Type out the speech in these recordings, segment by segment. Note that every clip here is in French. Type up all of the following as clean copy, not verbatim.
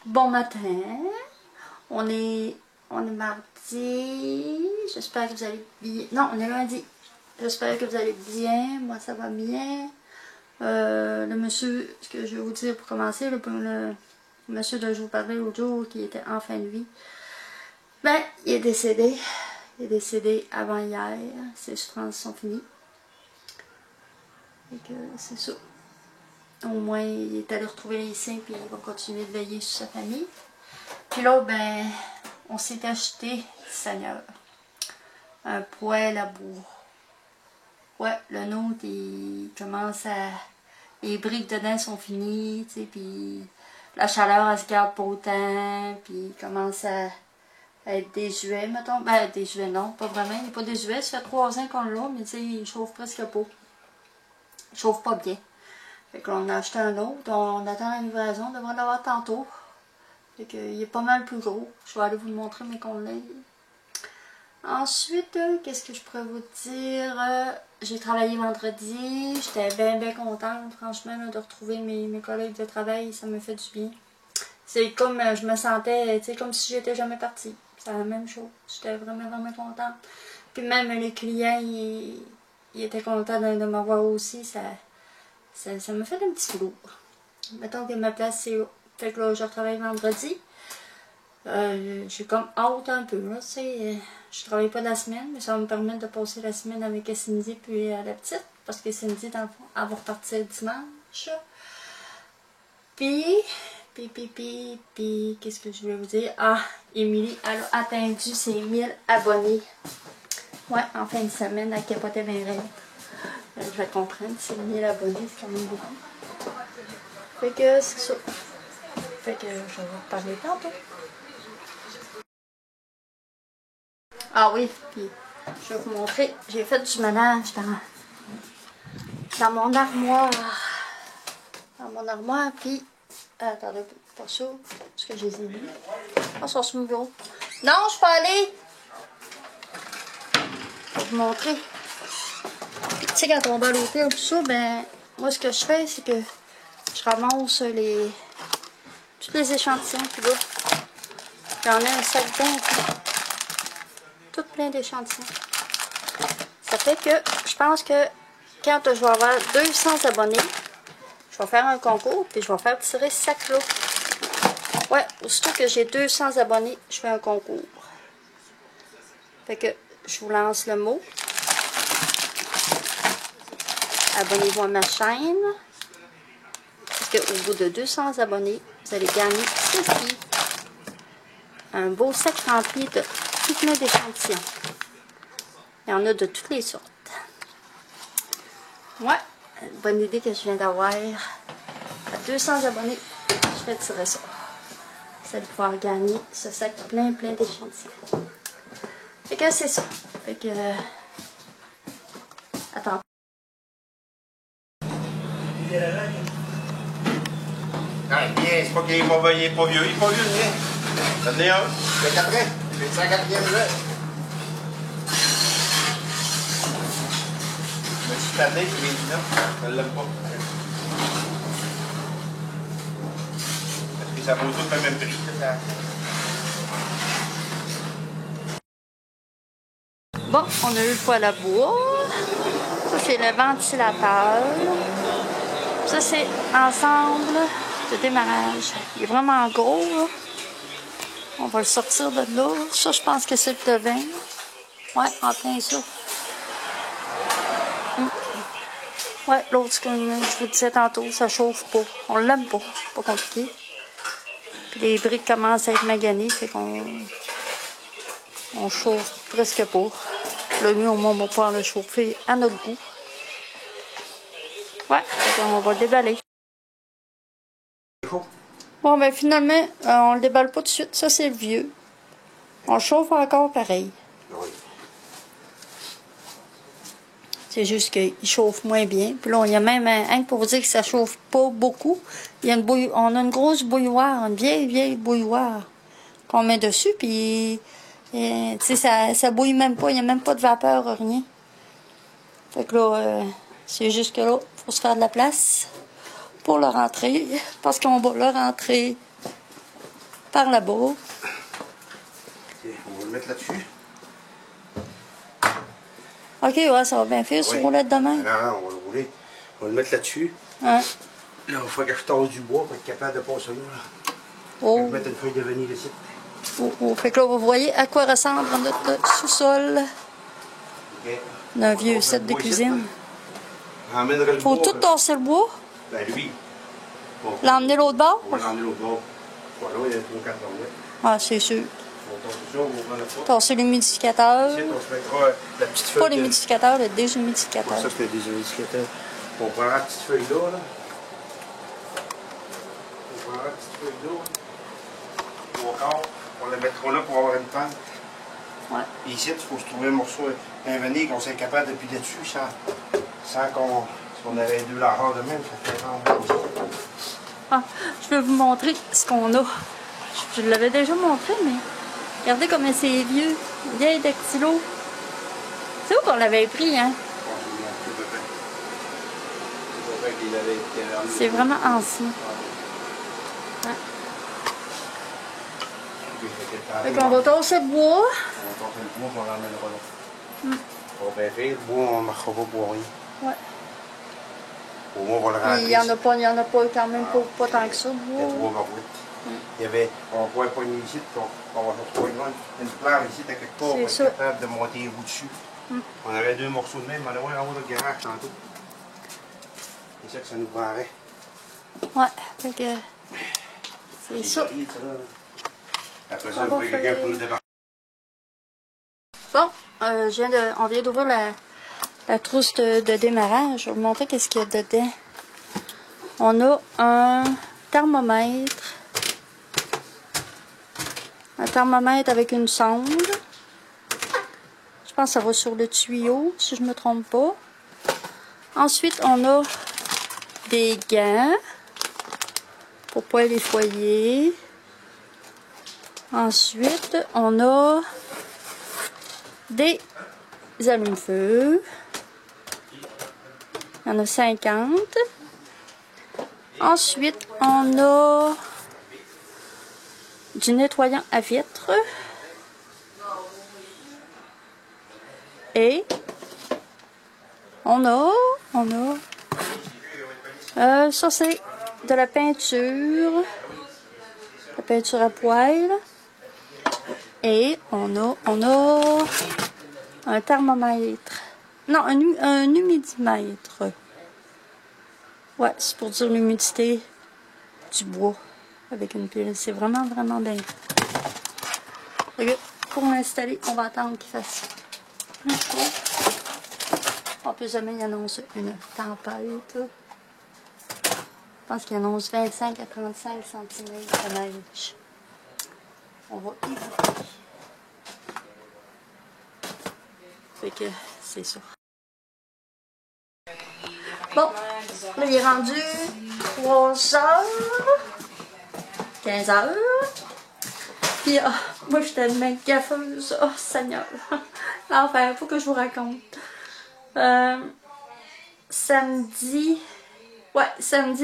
Bon matin, on est mardi, j'espère que vous allez bien, non on est lundi, j'espère que vous allez bien, moi ça va bien. Le monsieur, ce que je vais vous dire pour commencer, le monsieur dont je vous parlais l'autre jour qui était en fin de vie, ben il est décédé avant hier, ses souffrances sont finies, et que c'est ça. Au moins, il est allé retrouver les siens, puis il va continuer de veiller sur sa famille. Puis là, ben, on s'est acheté, Seigneur, un poêle à bois. Ouais, le nôtre, il commence à... Les briques dedans sont finies, tu sais, puis la chaleur, elle se garde pas autant, puis il commence à être désuet, mettons. Ben, désuet, non, pas vraiment, il n'est pas désuet. Ça fait 3 ans qu'on l'a, mais tu sais, il chauffe presque pas. Il chauffe pas bien. Fait que là, on a acheté un autre, on attend la livraison, on devrait l'avoir tantôt. Fait qu'il est pas mal plus gros. Je vais aller vous le montrer, mais qu'on l'ait. Ensuite, qu'est-ce que je pourrais vous dire? J'ai travaillé vendredi, j'étais bien contente, franchement, là, de retrouver mes collègues de travail, ça me fait du bien. C'est comme, je me sentais, tu sais, comme si j'étais jamais partie. C'est la même chose, j'étais vraiment contente. Puis même les clients, ils étaient contents de m'avoir aussi, ça me fait un petit flou. Mettons que ma place c'est là. Fait que là, je retravaille vendredi. J'ai comme hâte un peu, là, tu sais. Je travaille pas de la semaine, mais ça va me permettre de passer la semaine avec Cindy puis la petite. Parce que Cindy, dans le fond, elle va repartir dimanche. Puis, qu'est-ce que je voulais vous dire? Ah, Émilie, elle a atteint ses 1000 abonnés. Ouais, en fin de semaine, elle capotait bien raide. Je vais comprendre, c'est 1000 abonnés, c'est quand même beaucoup. Fait que c'est ça. Fait que je vais vous reparler tantôt. Ah oui, puis je vais vous montrer. J'ai fait du ménage dans mon armoire. Dans mon armoire, puis... attendez, pas ça, parce que je les ai mis. Ah, ils sont sur mon bureau. Non, je peux aller! Je vais vous montrer. Tu sais, quand on va à l'hôtel, tout ça, ben, moi, ce que je fais, c'est que je ramasse tous les échantillons, puis là, j'en ai un sac plein, tout plein d'échantillons. Ça fait que, je pense que quand je vais avoir 200 abonnés, je vais faire un concours, puis je vais faire tirer ce sac-là. Ouais, aussitôt que j'ai 200 abonnés, je fais un concours. Fait que, je vous lance le mot. Abonnez-vous à ma chaîne. Parce qu'au bout de 200 abonnés, vous allez gagner ceci. Un beau sac rempli de tout plein d'échantillons. Il y en a de toutes les sortes. Ouais, une bonne idée que je viens d'avoir. À 200 abonnés, je vais tirer ça. Vous allez pouvoir gagner ce sac plein d'échantillons. Fait que c'est ça. Fait que... attends. Ah, bien, c'est pas qu'il est pas vieux, il est pas vieux, bien. Ça tenait un. Il y a 4 ans. C'est le 104e jeu. Je me suis tanné, il est 19. Je l'aime pas. Parce que ça vaut tout le même prix. Bon, on a eu le poêle à bois. Ça, c'est le ventilateur. Ça, c'est ensemble de démarrage. Il est vraiment gros, là. On va le sortir de là. Ça, je pense que c'est le devin. Ouais, en plein ça. Ouais, l'autre, comme je vous disais tantôt, ça chauffe pas. On l'aime pas. C'est pas compliqué. Puis les briques commencent à être maganées, fait qu'on chauffe presque pas. Le mieux, au moins, on va pouvoir le chauffer à notre goût. Ouais, on va le déballer. Bon, ben finalement, on le déballe pas tout de suite. Ça, c'est le vieux. On le chauffe encore pareil. Oui. C'est juste qu'il chauffe moins bien. Puis là, il y a même un pour vous dire que ça chauffe pas beaucoup. Il y a on a une grosse bouilloire, une vieille bouilloire qu'on met dessus. Puis, tu sais, ça bouille même pas. Il n'y a même pas de vapeur, rien. Fait que là, c'est juste que là, il faut se faire de la place pour le rentrer. Parce qu'on va le rentrer par là-bas. Ok, on va le mettre là-dessus. Ok, ouais, ça va bien faire, sur roulette de main. Non, on va le rouler. On va le mettre là-dessus. Hein? Là, il faut que je tasse du bois pour être capable de passer là. Oh. Je vais mettre une feuille de vanille ici. Oh, oh. Fait que là, vous voyez à quoi ressemble notre sous-sol Okay. d'un vieux set de cuisine. Faut tout tasser le bois? Ben lui. L'emmener l'autre bord? On va l'emmener l'autre bord. Voilà, il y a 3 4 là. Ah, c'est sûr. On tasse ça, on va prendre la porte. Tasser l'humidificateur. Ici, on se mettra la petite feuille. Pas l'humidificateur, le déshumidificateur. Ça, c'est le déshumidificateur. On prendra la petite feuille là. On prendra la petite feuille là. Ou encore, on la mettra là pour avoir une panne. Ouais. Et ici, il faut se trouver un morceau, un vanille qu'on soit capable de piler dessus sans qu'on. Si on avait 2 largeurs de même, ça fait vraiment. Ah, je vais vous montrer ce qu'on a. Je l'avais déjà montré, mais regardez comment c'est vieux. Vieille dactylo. C'est où qu'on l'avait pris, hein? C'est vraiment ancien. Ouais. Fait qu'on va tasser le bois. On va tasser le bois, on l'emmènera là. On va bien faire, le bois, on ne marchera pas pour rien. Ouais. Au moins, on va le remplir. Il y en a pas quand même pas tant que ça, le bois. Il y a 3 barouettes. Il y avait, on va pouvoir pogner ici, on va retrouver une fleur ici, à quelque part, pour être capable de monter les roues dessus. On avait 2 morceaux de même, on allait voir en haut de garage tantôt. C'est ça que ça nous prendrait. Ouais, fait que c'est ça. Après ça, on va quelqu'un pour nous débarquer. Bon, on vient d'ouvrir la trousse de démarrage. Je vais vous montrer qu'est-ce qu'il y a dedans. On a un thermomètre. Un thermomètre avec une sonde. Je pense que ça va sur le tuyau, si je ne me trompe pas. Ensuite, on a des gants pour poêle et foyer. Ensuite, on a des allume-feu. Il y en a 50. Ensuite, on a du nettoyant à vitres. Et on a ça c'est de la peinture à poêle. Et on a un thermomètre. Non, un humidimètre. Ouais, c'est pour dire l'humidité du bois avec une pile. C'est vraiment, vraiment bien. Pour l'installer, on va attendre qu'il fasse plus chaud. En plus, jamais il annonce une tempête. Je pense qu'il annonce 25 à 35 cm de neige. On va éviter. Fait que c'est ça. Bon, là il est rendu 3h, 15h. Puis moi je suis tellement gaffeuse. Oh Seigneur. Enfin, faut que je vous raconte. Samedi,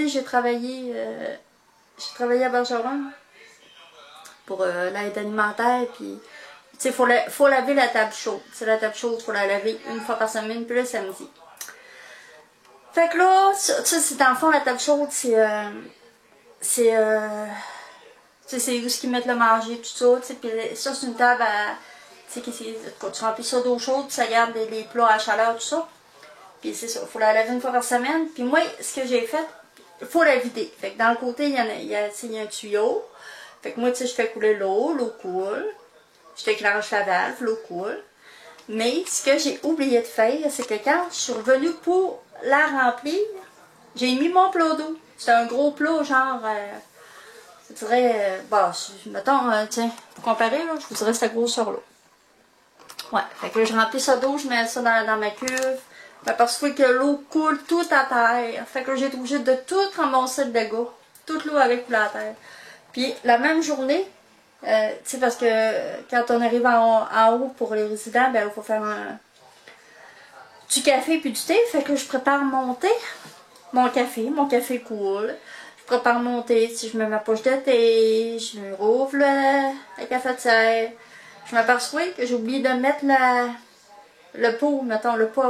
j'ai travaillé à Bergeron pour l'aide alimentaire. Puis tu sais, faut laver la table chaude. C'est la table chaude, faut la laver une fois par semaine, puis le samedi. Fait que là, c'est dans le fond, la table chaude, c'est où ce qu'ils mettent le manger, tout ça, tu sais, puis ça, c'est une table à, tu sais, quand tu remplis ça d'eau chaude, puis ça garde les plats à chaleur, tout ça. Puis c'est ça, il faut la laver une fois par semaine. Puis moi, ce que j'ai fait, il faut la vider. Fait que dans le côté, il y a un tuyau. Fait que moi, tu sais, je fais couler l'eau coule. Je déclenche la valve, l'eau coule. Mais ce que j'ai oublié de faire, c'est que quand je suis revenue pour la remplir, j'ai mis mon plat d'eau. C'est un gros plat, genre, je dirais, mettons, tiens, pour comparer, là, je vous dirais que c'est gros sur l'eau. Ouais, fait que là, je remplis ça d'eau, je mets ça dans ma cuve. Parce que l'eau coule tout à terre. Fait que là, j'ai été obligée de tout ramasser le dégât. Toute l'eau avec la terre. Puis, la même journée, tu sais, parce que quand on arrive en haut pour les résidents, ben, il faut faire du café puis du thé. Fait que je prépare mon thé, mon café coule. Je prépare mon thé, si je mets ma poche de thé, je me rouvre la cafetière. Je m'aperçois que j'ai oublié de mettre le pot, mettons, le pot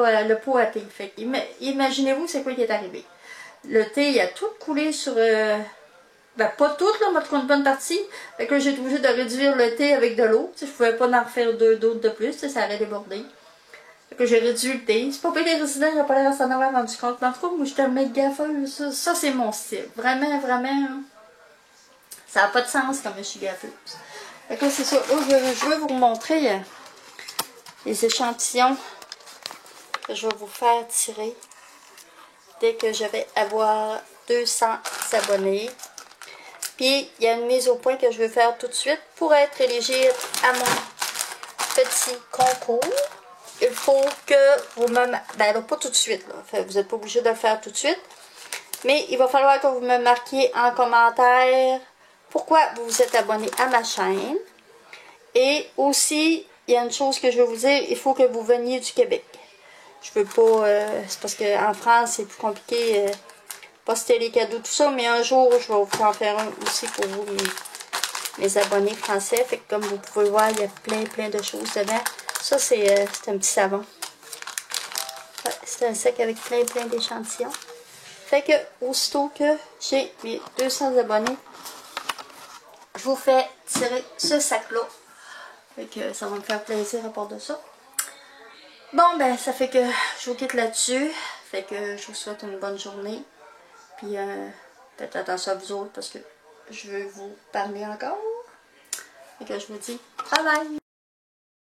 à thé. Fait que, imaginez-vous c'est quoi qui est arrivé. Le thé, il a tout coulé sur... ben, pas tout, là, mais une bonne partie. Fait que j'ai été obligée de réduire le thé avec de l'eau. Je pouvais pas en refaire d'autres de plus, ça aurait débordé. Fait que j'ai réduit le thé. C'est pas pire, les résidents, il n'y a pas l'air de s'en avoir rendu compte. Mais en tout cas, moi, je suis un mec gaffeuse. Ça c'est mon style. Vraiment, vraiment, hein. Ça n'a pas de sens comme je suis gaffeuse. Fait que c'est ça. Là, je veux vous montrer les échantillons que je vais vous faire tirer dès que je vais avoir 200 abonnés. Puis, il y a une mise au point que je veux faire tout de suite pour être éligible à mon petit concours. Il faut que vous me... Ben, là, pas tout de suite. Là. Vous n'êtes pas obligé de le faire tout de suite. Mais il va falloir que vous me marquiez en commentaire pourquoi vous vous êtes abonné à ma chaîne. Et aussi, il y a une chose que je veux vous dire. Il faut que vous veniez du Québec. Je veux pas... c'est parce qu'en France, c'est plus compliqué... poster les cadeaux, tout ça, mais un jour, je vais vous en faire un aussi pour vous, mes abonnés français. Fait que comme vous pouvez voir, il y a plein de choses dedans. Ça, c'est un petit savon. Ouais, c'est un sac avec plein d'échantillons. Fait que, aussitôt que j'ai mes 200 abonnés, je vous fais tirer ce sac-là. Fait que ça va me faire plaisir à part de ça. Bon, ben, ça fait que je vous quitte là-dessus. Fait que je vous souhaite une bonne journée. Puis, faites attention à vous autres parce que je veux vous parler encore. Et que je vous dis bye bye!